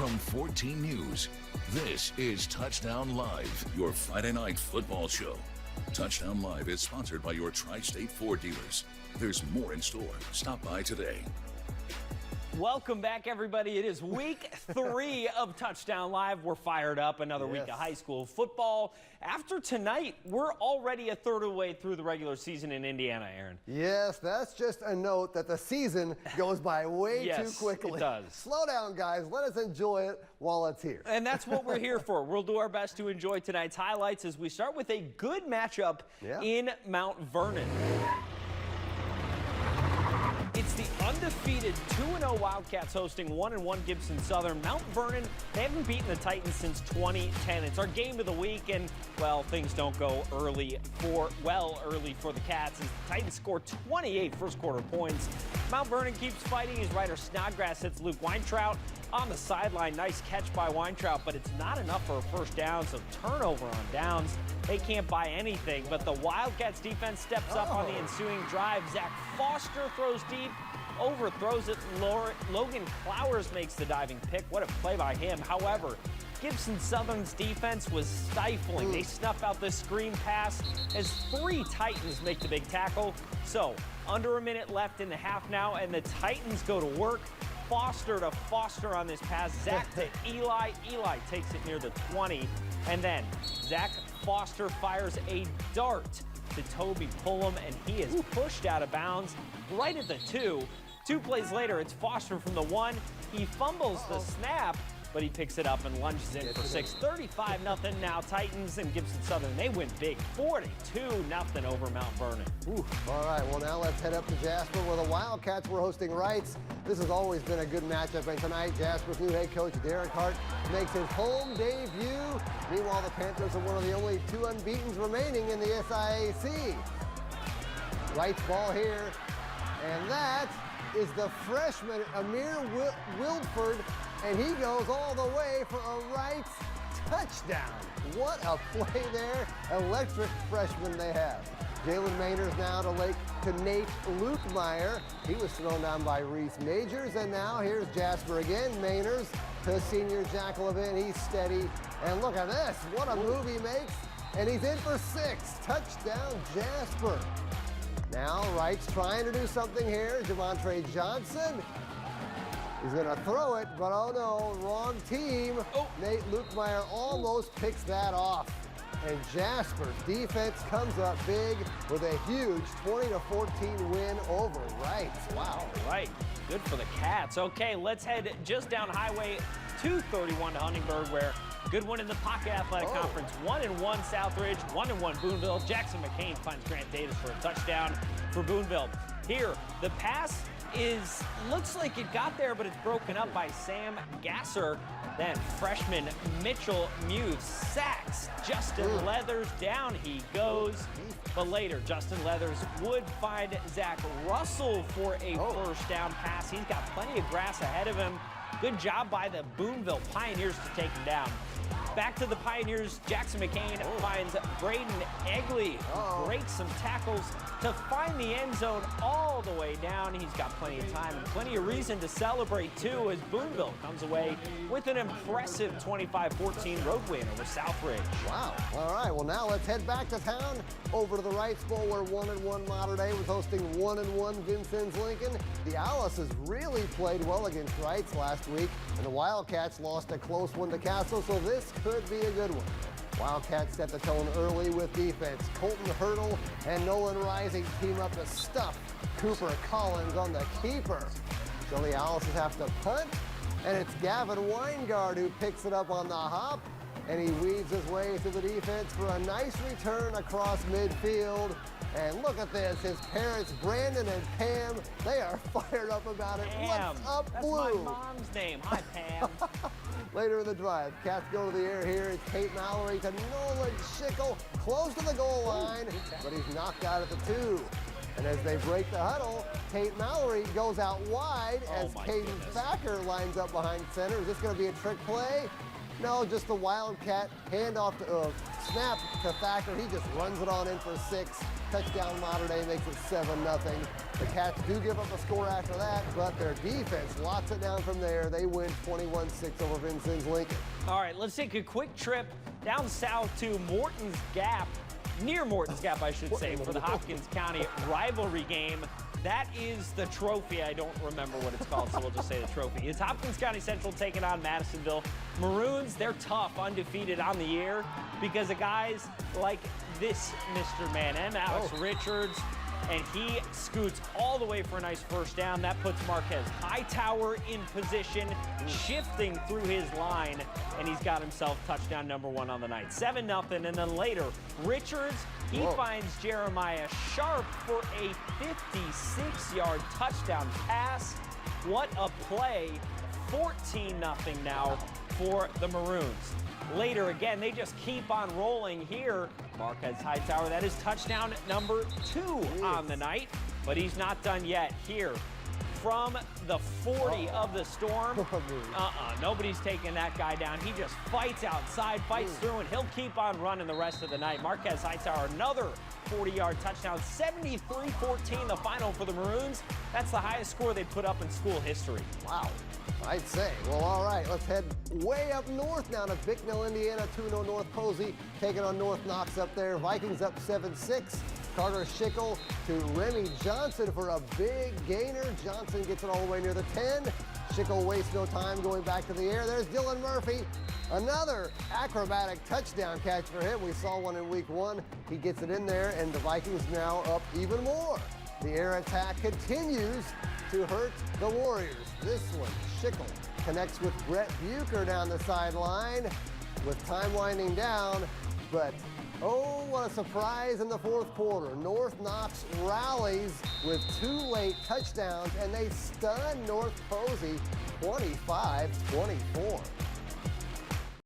From 14 News, this is Touchdown Live, your Friday night football show. Touchdown Live is sponsored by your Tri-State Ford dealers. There's more in store. Stop by today. Welcome back, everybody. It is week 3 of Touchdown Live. We're fired up. Another week of high school football. After tonight, we're already a third of the way through the regular season in Indiana, Aaron. Yes, that's just a note that the season goes by way too quickly. It does. Slow down, guys. Let us enjoy it while it's here. And that's what we're here for. We'll do our best to enjoy tonight's highlights as we start with a good matchup in Mount Vernon. It's the undefeated 2-0 Wildcats hosting 1-1 Gibson Southern. Mount Vernon, they haven't beaten the Titans since 2010. It's our game of the week, and, well, things don't go early for the Cats as the Titans score 28 first-quarter points. Mount Vernon keeps fighting as Ryder Snodgrass hits Luke Weintraut on the sideline. Nice catch by Weintraut, but it's not enough for a first down, so turnover on downs. They can't buy anything, but the Wildcats defense steps up on the ensuing drive. Zach Foster throws deep, overthrows it. Logan Clowers makes the diving pick. What a play by him. However, Gibson Southern's defense was stifling. They snuff out this screen pass as 3 Titans make the big tackle. So, under a minute left in the half now, and the Titans go to work. Foster to Foster on this pass. Zach to Eli. Eli takes it near the 20. And then Zach Foster fires a dart to Toby Pullum, and he is pushed out of bounds right at the 2. 2 plays later, it's Foster from the 1. He fumbles the snap, but he picks it up and lunges in for 6. 35-0 now. Titans and Gibson Southern, they win big. 42-0 over Mount Vernon. All right, well, now let's head up to Jasper where the Wildcats were hosting Wrights. This has always been a good matchup, and tonight Jasper's new head coach Derek Hart makes his home debut. Meanwhile, the Panthers are one of the only 2 unbeatens remaining in the SIAC. Wrights ball here, and that is the freshman Amir Wildford, and he goes all the way for a Wrights touchdown. What a play there. Electric freshman they have. Jalen Mayners now to Nate Lukemeyer. He was thrown down by Reese Majors, and now here's Jasper again. Mayners to senior Jack Levin. He's steady, and look at this. What a move he makes, and he's in for 6. Touchdown, Jasper. Now Wright's trying to do something here. Javontre Johnson. He's going to throw it, but oh no, wrong team. Nate Lukemeyer almost picks that off. And Jasper's defense comes up big with a huge 20-14 win over Wrights. Wow. Right. Good for the Cats. Okay, let's head just down Highway 231 to Huntingburg, where good one in the Pocket Athletic Conference. 1-1 Southridge, 1-1 Boonville. Jackson McCain finds Grant Davis for a touchdown for Boonville. Here, the pass looks like it got there, but it's broken up by Sam Gasser. Then freshman Mitchell Muse sacks Justin Leathers. Down he goes. But later, Justin Leathers would find Zach Russell for a first down pass. He's got plenty of grass ahead of him. Good job by the Boonville Pioneers to take him down. Back to the Pioneers, Jackson McCain finds Braden Egley, who breaks some tackles to find the end zone all the way down. He's got plenty of time and plenty of reason to celebrate, too, as Boonville comes away with an impressive 25-14 road win over Southridge. Wow. All right, well, now let's head back to town over to the Wrights Bowl, where 1-1 Mater Dei was hosting 1-1 Vincennes Lincoln. The Alices really played well against Wrights last week, and the Wildcats lost a close one to Castle, so this could be a good one. Wildcats set the tone early with defense. Colton Hurdle and Nolan Rising team up to stuff Cooper Collins on the keeper. So the Alices have to punt, and it's Gavin Weingard who picks it up on the hop, and he weaves his way through the defense for a nice return across midfield. And look at this, his parents, Brandon and Pam, they are fired up about it. Pam, what's up, Blue? That's my mom's name. Hi, Pam. Later in the drive, Cats go to the air here. It's Kate Mallory to Nolan Schickel, close to the goal line, but he's knocked out at the 2. And as they break the huddle, Tate Mallory goes out wide as Caden Thacker lines up behind center. Is this going to be a trick play? No, just the Wildcat handoff to snap to Thacker. He just runs it on in for 6. Touchdown Mater Dei makes it 7-0. The Cats do give up a score after that, but their defense locks it down from there. They win 21-6 over Vincennes Lincoln. All right, let's take a quick trip down south to Morton's Gap, near Morton's Gap, I should say, for the Hopkins County rivalry game. That is the trophy. I don't remember what it's called, so we'll just say the trophy. It's Hopkins County Central taking on Madisonville. Maroons, they're tough, undefeated on the year because of guys like this Mr. Man, Alex Richards, and he scoots all the way for a nice first down. That puts Marquez Hightower in position, shifting through his line, and he's got himself touchdown number 1 on the night. 7-0, and then later, Richards, he finds Jeremiah Sharp for a 56-yard touchdown pass. What a play. 14-0 now for the Maroons. Later again, they just keep on rolling here. Marquez Hightower, that is touchdown number 2 on the night, but he's not done yet. Here from the 40 of the Storm, nobody's taking that guy down. He just fights outside, fights through, and he'll keep on running the rest of the night. Marquez Hightower, another 40-yard touchdown, 73-14 the final for the Maroons. That's the highest score they put up in school history. Wow. I'd say. Well, all right, let's head way up north now to Bicknell, Indiana. 2-0 North Posey taking on North Knox up there. Vikings up 7-6. Carter Schickel to Remy Johnson for a big gainer. Johnson gets it all the way near the 10. Schickel wastes no time going back to the air. There's Dylan Murphy. Another acrobatic touchdown catch for him. We saw one in week 1. He gets it in there, and the Vikings now up even more. The air attack continues to hurt the Warriors. This one, Schickel connects with Brett Bucher down the sideline with time winding down, but oh, what a surprise in the 4th quarter. North Knox rallies with 2 late touchdowns, and they stun North Posey 25-24.